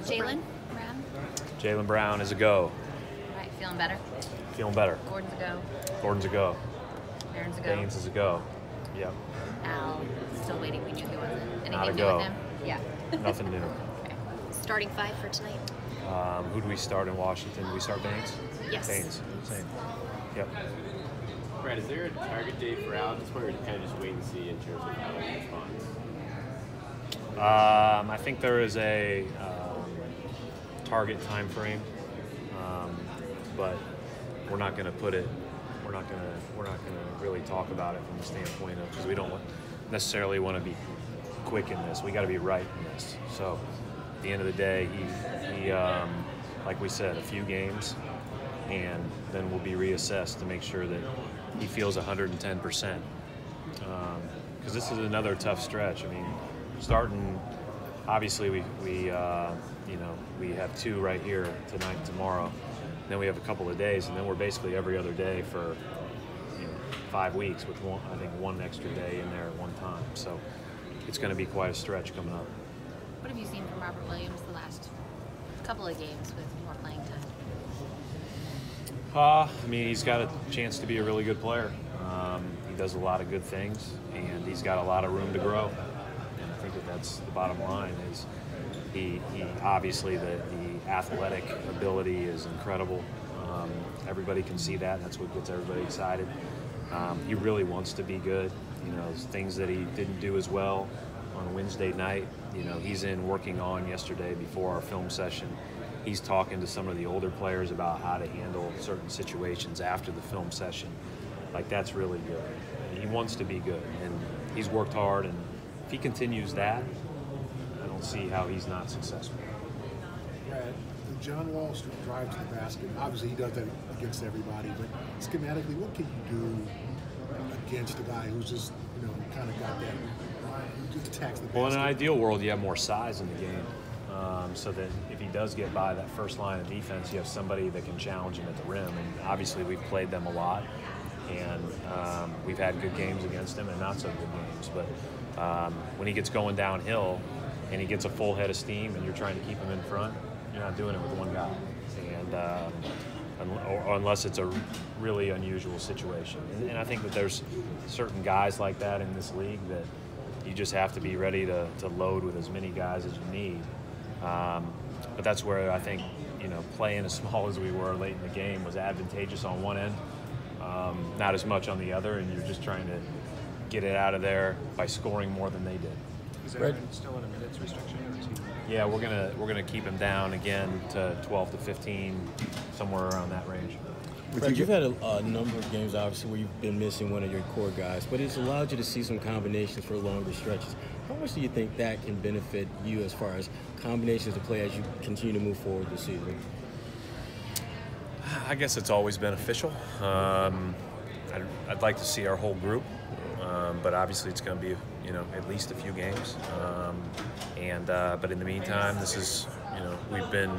Jaylen Brown? Jaylen Brown is a go. All right, feeling better? Feeling better. Gordon's a go. Gordon's a go. Aaron's a go. Baines is a go. Yep. Al, still waiting. We knew he wasn't. Anything Not a new go. with him? Yeah. Nothing new. Okay. Starting five for tonight? Who do we start in Washington? Do we start Baines? Yes. Baines. Same. Yep. Brad, is there a target date for Al? Just where to kind of just wait and see in terms of how he responds? I think there is a target time frame, but we're not going to put it. We're not going to really talk about it from the standpoint of, because we don't necessarily want to be quick in this. We got to be right in this. So at the end of the day, he like we said, a few games, and then we'll be reassessed to make sure that he feels 110%. Because this is another tough stretch. I mean, starting, obviously we have two right here tonight and tomorrow. Then we have a couple of days, and then we're basically every other day for 5 weeks with one extra day in there at one time. So it's going to be quite a stretch coming up. What have you seen from Robert Williams the last couple of games with more playing time? I mean, he's got a chance to be a really good player. He does a lot of good things, and he's got a lot of room to grow. And I think that's the bottom line. Is he obviously the athletic ability is incredible. Everybody can see that. That's what gets everybody excited. He really wants to be good. Things that he didn't do as well on Wednesday night. He's in working on yesterday before our film session. He's talking to some of the older players about how to handle certain situations after the film session. Like, that's really good. And he wants to be good, and he's worked hard, and if he continues that, I don't see how he's not successful. Brad, the John Wall Street drive to the basket, obviously he does that against everybody, but schematically, what can you do against a guy who's just, kind of got that, who just attacks the basket? Well, in an ideal world, you have more size in the game. So that if he does get by that first line of defense, you have somebody that can challenge him at the rim. And obviously we've played them a lot, and we've had good games against him and not so good games. But when he gets going downhill and he gets a full head of steam and you're trying to keep him in front, you're not doing it with one guy. And unless it's a really unusual situation. And I think that there's certain guys like that in this league that you just have to be ready to load with as many guys as you need. But that's where I think, playing as small as we were late in the game was advantageous on one end, not as much on the other, and you're just trying to get it out of there by scoring more than they did. Is Aaron still in a minutes restriction, or is he? Yeah, we're gonna keep him down again to 12 to 15, somewhere around that range. Fred, you've had a number of games, obviously, where you've been missing one of your core guys, but it's allowed you to see some combinations for longer stretches. How much do you think that can benefit you as far as combinations of play as you continue to move forward this season? I guess it's always beneficial. I'd like to see our whole group, but obviously it's going to be, at least a few games. But in the meantime, this is, we've been,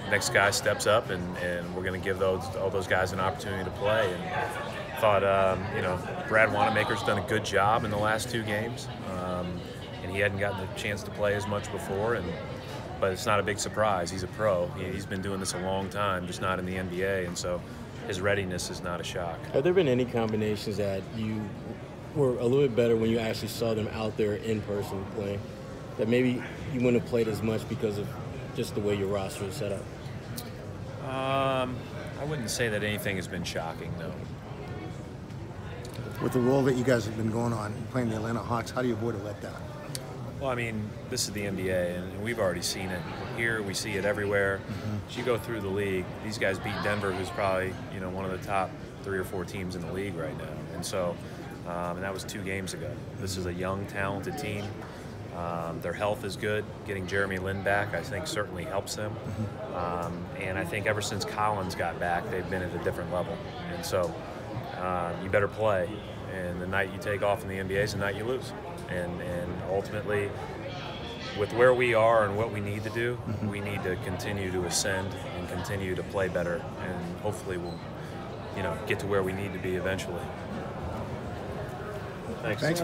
next guy steps up, and we're going to give all those guys an opportunity to play. And thought, Brad Wanamaker's done a good job in the last two games, and he hadn't gotten the chance to play as much before. But it's not a big surprise. He's a pro. He's been doing this a long time, just not in the NBA, and so his readiness is not a shock. Have there been any combinations that you were a little bit better when you actually saw them out there in person playing, that maybe you wouldn't have played as much because of just the way your roster is set up? I wouldn't say that anything has been shocking, no. With the role that you guys have been going on, playing the Atlanta Hawks, how do you avoid a letdown? Well, I mean, this is the NBA, and we've already seen it here. We see it everywhere. As you go through the league, these guys beat Denver, who's probably one of the top 3 or 4 teams in the league right now. And so, and that was 2 games ago. This is a young, talented team. Their health is good. Getting Jeremy Lin back, I think, certainly helps them. And I think ever since Collins got back, they've been at a different level. And so, you better play. And the night you take off in the NBA is the night you lose. And ultimately, with where we are and what we need to do, we need to continue to ascend and continue to play better, and hopefully we'll, get to where we need to be eventually. Thanks.